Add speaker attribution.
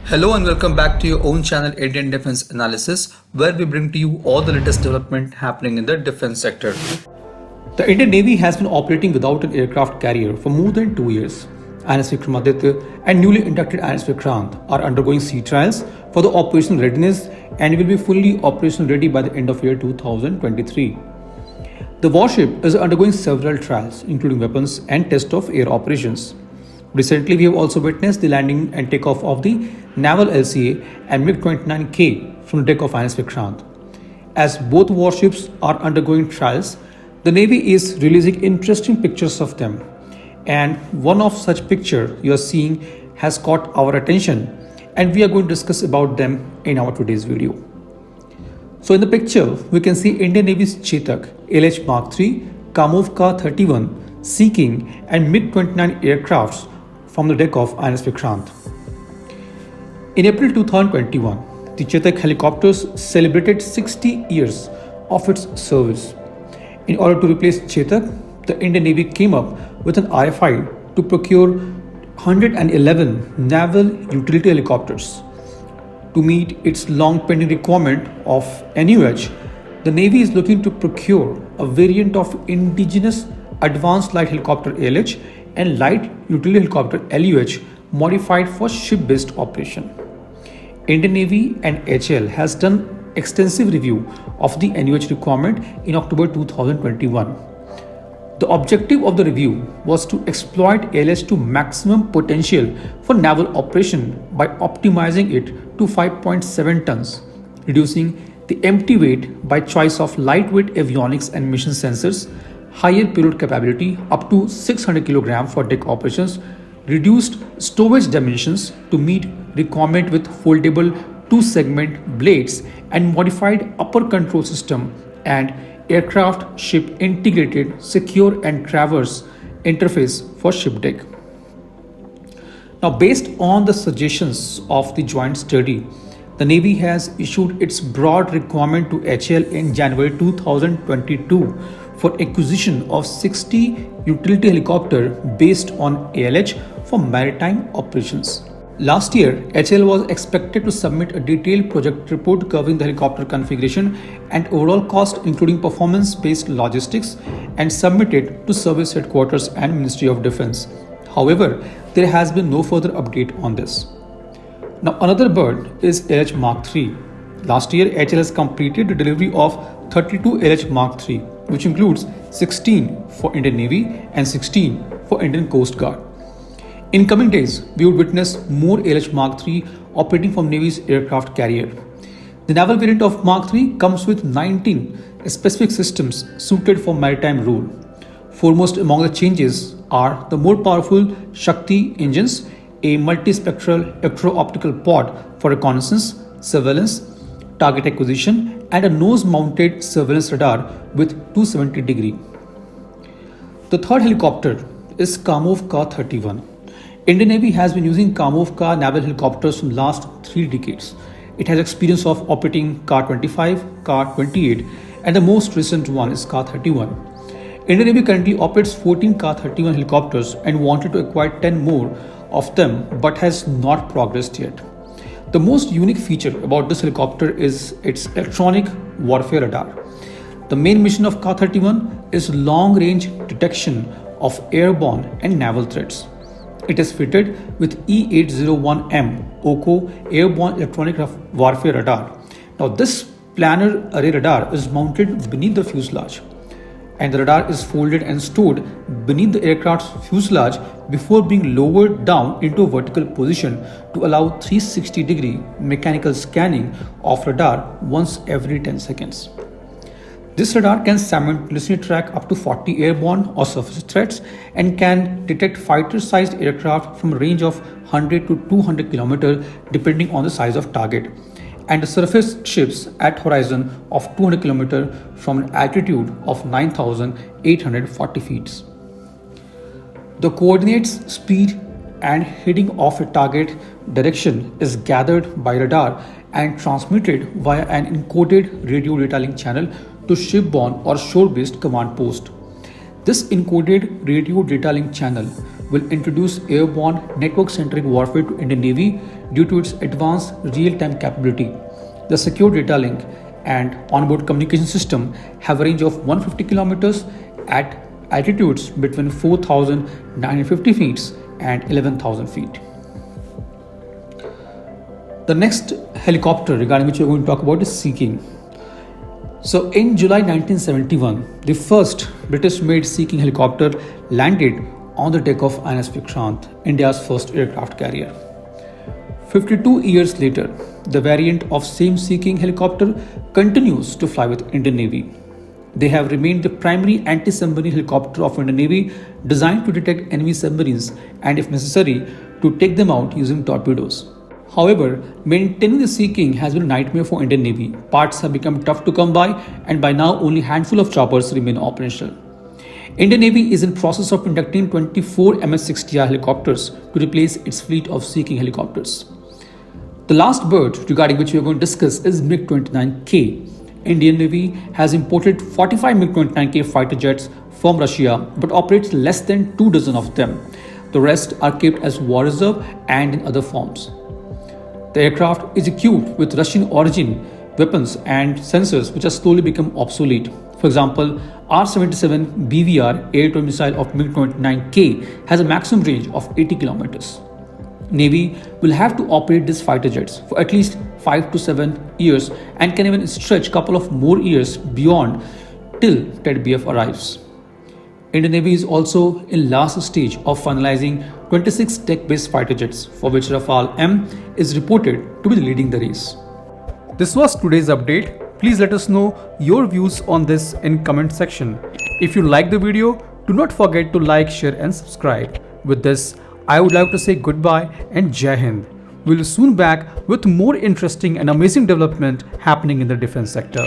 Speaker 1: Hello and welcome back to your own channel Indian Defense Analysis, where we bring to you all the latest development happening in the defense sector.
Speaker 2: The Indian Navy has been operating without an aircraft carrier for more than 2 years. INS Vikramaditya and newly inducted INS Vikrant are undergoing sea trials for the operational readiness and will be fully operational ready by the end of year 2023. The warship is undergoing several trials, including weapons and test of air operations. Recently, we have also witnessed the landing and takeoff of the Naval LCA and MiG-29K from the deck of INS Vikrant. As both warships are undergoing trials, the Navy is releasing interesting pictures of them. And one of such picture you are seeing has caught our attention, and we are going to discuss about them in our today's video. So in the picture, we can see Indian Navy's Chetak, ALH MK-III, Kamov Ka-31, Sea King and MiG-29 aircrafts from the deck of INS Vikrant. In April 2021, the Chetak helicopters celebrated 60 years of its service. In order to replace Chetak, the Indian Navy came up with an RFI to procure 111 naval utility helicopters. To meet its long-pending requirement of NUH, the Navy is looking to procure a variant of indigenous Advanced Light Helicopter ALH and Light Utility Helicopter LUH modified for ship-based operation. Indian Navy and HAL has done extensive review of the NUH requirement in October 2021. The objective of the review was to exploit ALH to maximum potential for naval operation by optimizing it to 5.7 tons, reducing the empty weight by choice of lightweight avionics and mission sensors, higher payload capability up to 600 kg for deck operations, reduced stowage dimensions to meet requirement with foldable two-segment blades and modified upper control system and aircraft ship integrated secure and traverse interface for ship deck. Now, based on the suggestions of the joint study, the Navy has issued its broad requirement to HAL in January 2022 for acquisition of 60 utility helicopter based on ALH for maritime operations. Last year, HAL was expected to submit a detailed project report covering the helicopter configuration and overall cost, including performance-based logistics, and submit it to Service Headquarters and Ministry of Defense. However, there has been no further update on this. Now, another bird is ALH MK-III. Last year, HAL has completed the delivery of 32 ALH MK-III, which includes 16 for Indian Navy and 16 for Indian Coast Guard. In coming days, we would witness more ALH MK-III operating from Navy's aircraft carrier. The naval variant of MK-III comes with 19 specific systems suited for maritime role. Foremost among the changes are the more powerful Shakti engines, a multispectral electro-optical pod for reconnaissance, surveillance, target acquisition, and a nose-mounted surveillance radar with 270-degree. The third helicopter is Kamov Ka-31. Indian Navy has been using Kamov Ka naval helicopters from last 3 decades. It has experience of operating Ka-25, Ka-28, and the most recent one is Ka-31. Indian Navy currently operates 14 Ka-31 helicopters and wanted to acquire 10 more of them but has not progressed yet. The most unique feature about this helicopter is its electronic warfare radar. The main mission of Ka-31 is long-range detection of airborne and naval threats. It is fitted with E801M OCO Airborne Electronic Warfare Radar. Now, this planar array radar is mounted beneath the fuselage, and the radar is folded and stored beneath the aircraft's fuselage before being lowered down into a vertical position to allow 360-degree mechanical scanning of radar once every 10 seconds. This radar can simultaneously track up to 40 airborne or surface threats and can detect fighter-sized aircraft from a range of 100 to 200 km depending on the size of target, and the surface ships at horizon of 200 km from an altitude of 9,840 feet. The coordinates, speed, and heading of a target direction is gathered by radar and transmitted via an encoded radio data link channel to shipborne or shore-based command post. This encoded radio data link channel will introduce airborne network-centric warfare to Indian Navy due to its advanced real-time capability. The secure data link and onboard communication system have a range of 150 kilometers at altitudes between 4,950 feet and 11,000 feet. The next helicopter regarding which we are going to talk about is Sea King. So in July 1971, the first British-made Sea King helicopter landed on the deck of INS Vikrant, India's first aircraft carrier. 52 years later, the variant of same Sea King helicopter continues to fly with Indian Navy. They have remained the primary anti-submarine helicopter of Indian Navy, designed to detect enemy submarines and, if necessary, to take them out using torpedoes. However, maintaining the Sea King has been a nightmare for Indian Navy. Parts have become tough to come by, and by now only a handful of choppers remain operational. Indian Navy is in process of inducting 24 MS-60R helicopters to replace its fleet of Sea King helicopters. The last bird regarding which we are going to discuss is MiG-29K. Indian Navy has imported 45 MiG-29K fighter jets from Russia but operates less than 2 dozen of them. The rest are kept as war reserve and in other forms. The aircraft is equipped with Russian origin weapons and sensors which have slowly become obsolete. For example, R-77 BVR air-to-air missile of MiG-29K has a maximum range of 80 kilometers. Navy will have to operate these fighter jets for at least 5 to 7 years and can even stretch a couple of more years beyond till TED-BF arrives. Indian Navy is also in last stage of finalizing 26 tech-based fighter jets, for which Rafale M is reported to be leading the race.
Speaker 1: This was today's update. Please let us know your views on this in comment section. If you like the video, do not forget to like, share and subscribe. With this, I would like to say goodbye and Jai Hind. We'll soon back with more interesting and amazing development happening in the defense sector.